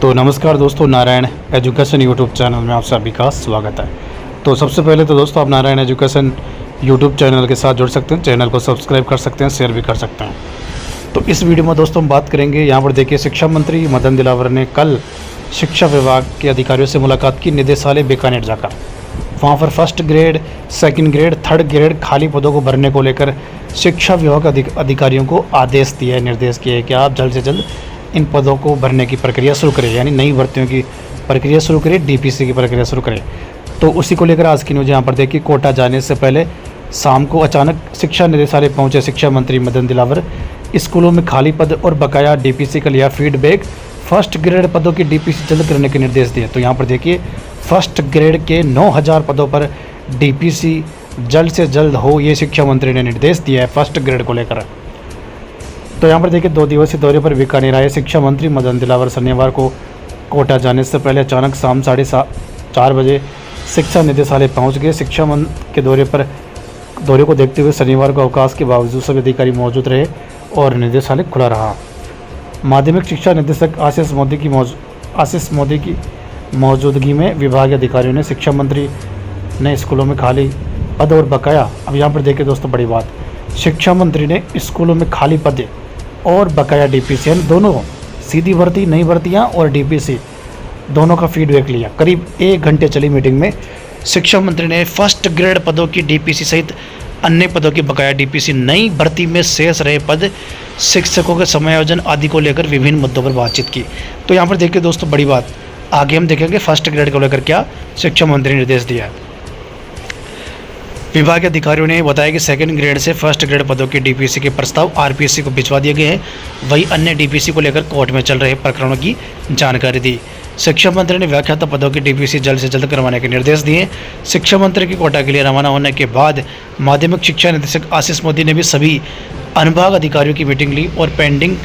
तो नमस्कार दोस्तों, नारायण एजुकेशन यूट्यूब चैनल में आप सभी का स्वागत है। तो सबसे पहले तो दोस्तों आप नारायण एजुकेशन यूट्यूब चैनल के साथ जुड़ सकते हैं, चैनल को सब्सक्राइब कर सकते हैं, शेयर भी कर सकते हैं। तो इस वीडियो में दोस्तों हम बात करेंगे, यहाँ पर देखिए शिक्षा मंत्री मदन दिलावर ने कल शिक्षा विभाग के अधिकारियों से मुलाकात की निदेशालय बीकानेर जाकर। वहाँ पर first grade, second grade, third grade खाली पदों को भरने को लेकर शिक्षा विभाग अधिकारियों को आदेश दिया है, निर्देश किए हैं कि आप जल्द से जल्द इन पदों को भरने की प्रक्रिया शुरू करें, यानी नई भर्तियों की प्रक्रिया शुरू करें, डीपीसी की प्रक्रिया शुरू करें। तो उसी को लेकर आज की न्यूज़ यहाँ पर देखिए। कोटा जाने से पहले शाम को अचानक शिक्षा निदेशालय पहुंचे शिक्षा मंत्री मदन दिलावर। स्कूलों में खाली पद और बकाया डीपीसी का लिया फीडबैक। फर्स्ट ग्रेड पदों की डीपीसी जल्द करने के निर्देश दिए। तो यहाँ पर देखिए फर्स्ट ग्रेड के 9000 पदों पर डीपीसी जल्द से जल्द हो, ये शिक्षा मंत्री ने निर्देश दिया है फर्स्ट ग्रेड को लेकर। तो यहाँ पर देखिए 2 दिवसीय दौरे पर बीकानेर आए शिक्षा मंत्री मदन दिलावर शनिवार को कोटा जाने से पहले अचानक शाम 4:30 बजे शिक्षा निदेशालय पहुँच गए। शिक्षा मंत्री के दौरे को देखते हुए शनिवार को अवकाश के बावजूद सभी अधिकारी मौजूद रहे और निदेशालय खुला रहा। माध्यमिक शिक्षा निदेशक आशीष मोदी की मौजूदगी में विभागीय अधिकारियों ने शिक्षा मंत्री ने स्कूलों में खाली पद और बकाया, अब यहाँ पर देखिए दोस्तों बड़ी बात, शिक्षा मंत्री ने स्कूलों में खाली पद और बकाया डीपीसी, यानी दोनों सीधी भर्ती, नई भर्तियाँ और डीपीसी दोनों का फीडबैक लिया। करीब 1 घंटे चली मीटिंग में शिक्षा मंत्री ने फर्स्ट ग्रेड पदों की डीपीसी सहित अन्य पदों की बकाया डीपीसी, नई भर्ती में शेष रहे पद, शिक्षकों के समायोजन आदि को लेकर विभिन्न मुद्दों पर बातचीत की। तो यहाँ पर देखिए दोस्तों बड़ी बात, आगे हम देखेंगे फर्स्ट ग्रेड को लेकर क्या शिक्षा मंत्री ने निर्देश दिया है। विभाग के अधिकारियों ने बताया कि सेकंड ग्रेड से फर्स्ट ग्रेड पदों की डीपीसी के प्रस्ताव आरपीएससी को भिजवा दिए गए हैं। वही अन्य डीपीसी को लेकर कोर्ट में चल रहे प्रकरणों की जानकारी दी। शिक्षा मंत्री ने व्याख्याता पदों की डीपीसी जल्द से जल्द करवाने के निर्देश दिए। शिक्षा मंत्री की कोटा के लिए रवाना होने के बाद माध्यमिक शिक्षा निदेशक आशीष मोदी ने भी सभी अनुभाग अधिकारियों की मीटिंग ली और पेंडिंग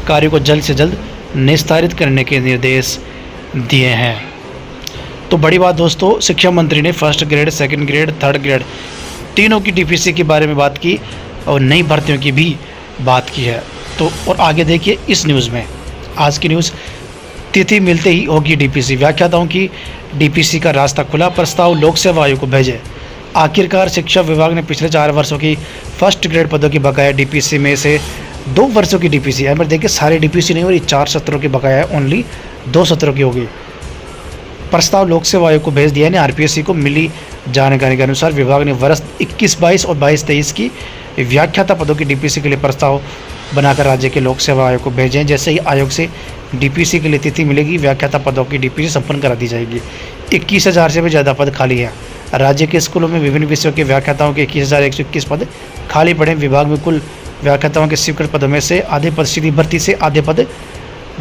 कार्यों को जल्द से जल्द निस्तारित करने के निर्देश दिए हैं। तो बड़ी बात दोस्तों, शिक्षा मंत्री ने first grade, second grade, third grade तीनों की डीपीसी के बारे में बात की और नई भर्तियों की भी बात की है। तो और आगे देखिए इस न्यूज़ में, आज की न्यूज़, तिथि मिलते ही होगी डीपीसी, व्याख्याताओं की डीपीसी का रास्ता खुला, प्रस्ताव लोक सेवा आयोग को भेजे। आखिरकार शिक्षा विभाग ने पिछले 4 वर्षों की फर्स्ट ग्रेड पदों की बकाया डीपीसी में से 2 वर्षों की डीपीसी, यहाँ पर देखिए सारे डीपीसी नहीं हो रही, 4 सत्रों की बकाया है, ओनली 2 सत्रों की होगी। प्रस्ताव लोक सेवा आयोग को भेज दिया है। आरपीएससी को मिली जानकारी के अनुसार विभाग ने वर्ष 21-22 और 22-23 की व्याख्याता पदों की डीपीसी के लिए प्रस्ताव बनाकर राज्य के लोक सेवा आयोग को भेजे हैं। जैसे ही आयोग से डीपीसी के लिए तिथि मिलेगी, व्याख्याता पदों की डीपीसी संपन्न करा दी जाएगी। 21,000 से भी ज़्यादा पद खाली हैं। राज्य के स्कूलों में विभिन्न विषयों के व्याख्याताओं के 21,121 पद खाली पड़े। विभाग में कुल व्याख्याताओं के स्वीकृत पदों में से आधे पद सीधी भर्ती से, आधे पद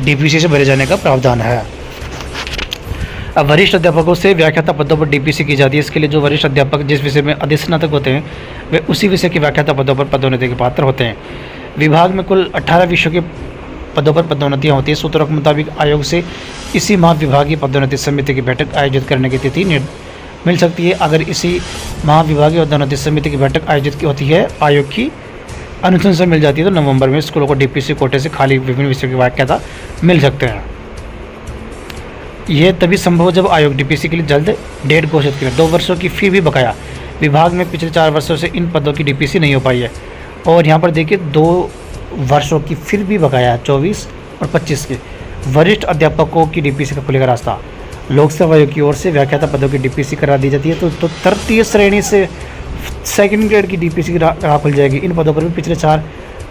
डीपीसी से भरे जाने का प्रावधान है। अब वरिष्ठ अध्यापकों से व्याख्याता पदों पर डीपीसी की जाती है। इसके लिए जो वरिष्ठ अध्यापक जिस विषय में अधिस्नातक होते हैं वे उसी विषय के व्याख्याता पदों पर पदोन्नति के पात्र होते हैं। विभाग में कुल 18 विषयों के पदों पर पदोन्नतियाँ होती हैं। सूत्रों के मुताबिक आयोग से इसी माह विभागीय पदोन्नति समिति की बैठक आयोजित करने की तिथि मिल सकती है। अगर इसी माह विभागीय पदोन्नति समिति की बैठक आयोजित होती है, आयोग की अनुशंसा मिल जाती है, तो नवंबर में स्कूलों को डीपीसी कोटे से खाली विभिन्न विषयों के व्याख्याता मिल सकते हैं। यह तभी संभव जब आयोग डीपीसी के लिए जल्द डेट घोषित करे। 2 वर्षों की फी भी बकाया, विभाग में पिछले 4 वर्षों से इन पदों की डीपीसी नहीं हो पाई है। और यहाँ पर देखिए 2 वर्षों की फिर भी बकाया है, 24 और 25 के। वरिष्ठ अध्यापकों की डीपीसी का खुलेगा रास्ता। लोक सेवा आयोग की ओर से व्याख्याता पदों की डीपीसी करा दी जाती है। तो तृतीय श्रेणी से सेकंड ग्रेड की डीपीसी की राह खुल जाएगी। इन पदों पर भी पिछले 4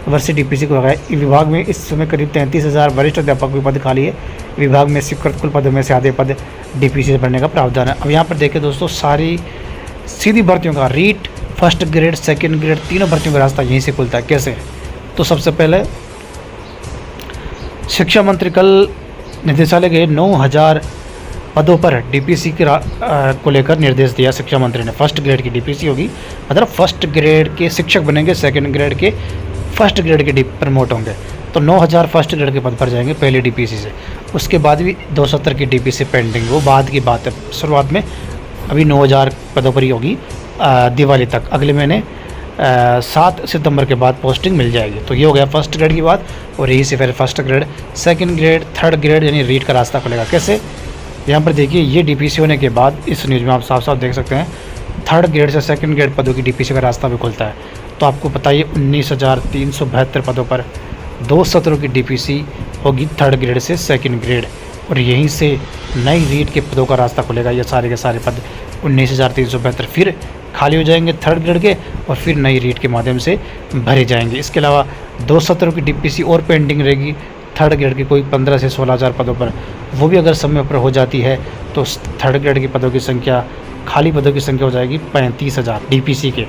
वर्ष से डीपीसी को लगाए। विभाग में इस समय करीब 33,000 वरिष्ठ अध्यापक के पद खाली है। विभाग में स्वीकृत कुल पदों में से आधे पद डीपीसी से भरने का प्रावधान है। अब यहाँ पर देखिए दोस्तों, सारी सीधी भर्तियों का REET, first grade, second grade तीनों भर्तियों का रास्ता यहीं से खुलता है। कैसे? तो सबसे पहले शिक्षा मंत्री कल निदेशालय गए। 9000 पदों पर डीपीसी को लेकर निर्देश दिया शिक्षा मंत्री ने। फर्स्ट ग्रेड की डीपीसी होगी, मतलब फर्स्ट ग्रेड के शिक्षक बनेंगे, सेकंड ग्रेड के फर्स्ट ग्रेड के प्रमोट होंगे। तो 9000 फर्स्ट ग्रेड के पद भर जाएंगे पहले डीपीसी से। उसके बाद भी 270 की डीपीसी पेंडिंग, वो बाद की बात है। शुरुआत में अभी 9000 पदों पर ही होगी दिवाली तक। अगले महीने 7 सितंबर के बाद पोस्टिंग मिल जाएगी। तो ये हो गया फर्स्ट ग्रेड की बात। और यही से फिर first grade, second grade, third grade यानी रीट का रास्ता खुलेगा। कैसे? यहाँ पर देखिए, ये डीपीसी होने के बाद इस न्यूज़ में आप साफ साफ देख सकते हैं थर्ड ग्रेड से सेकंड ग्रेड पदों की डीपीसी का रास्ता भी खुलता है। तो आपको पता है 19,372 पदों पर 2 सत्रों की डीपीसी होगी थर्ड ग्रेड से सेकंड ग्रेड। और यहीं से नई रीट के पदों का रास्ता खुलेगा। ये सारे के सारे पद 19,372 फिर खाली हो जाएंगे थर्ड ग्रेड के, और फिर नई रीट के माध्यम से भरे जाएंगे। इसके अलावा 2 सत्रों की डीपीसी और पेंडिंग रहेगी थर्ड ग्रेड की, कोई 15 से 16,000 पदों पर। वो भी अगर समय पर हो जाती है तो थर्ड ग्रेड के पदों की संख्या, खाली पदों की संख्या हो जाएगी 35,000 डीपीसी के।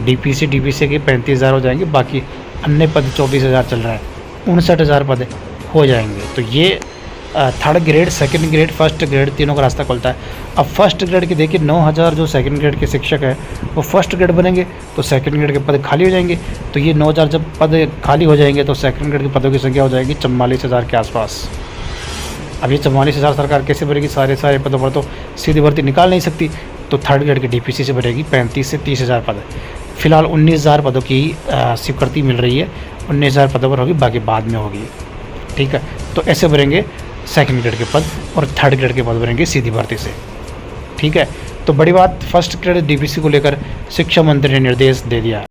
डीपीसी के 35,000 हो जाएंगे। बाकी अन्य पद 24,000 चल रहा है, 59,000 पद हो जाएंगे। तो ये third grade, second grade, first grade तीनों का रास्ता खुलता है। अब फर्स्ट ग्रेड के देखिए 9,000 जो सेकंड ग्रेड के शिक्षक हैं वो फर्स्ट ग्रेड बनेंगे, तो सेकंड ग्रेड के पद खाली हो जाएंगे। तो ये 9,000 जब पद खाली हो जाएंगे तो सेकंड ग्रेड के पदों की संख्या हो जाएगी 44,000 के आसपास। अब ये 44,000 सरकार कैसे भरेगी? सारे पदों पर तो सीधी भर्ती निकाल नहीं सकती। तो थर्ड ग्रेड की डीपीसी से भरेगी 35 से 30,000 पद। फिलहाल 19,000 पदों की स्वीकृति मिल रही है, 19,000 पदों पर होगी, बाकी बाद में होगी। ठीक है, तो ऐसे भरेंगे सेकंड ग्रेड के पद, और थर्ड ग्रेड के पद भरेंगे सीधी भर्ती से। ठीक है, तो बड़ी बात, फर्स्ट ग्रेड डीपीसी को लेकर शिक्षा मंत्री ने निर्देश दे दिया।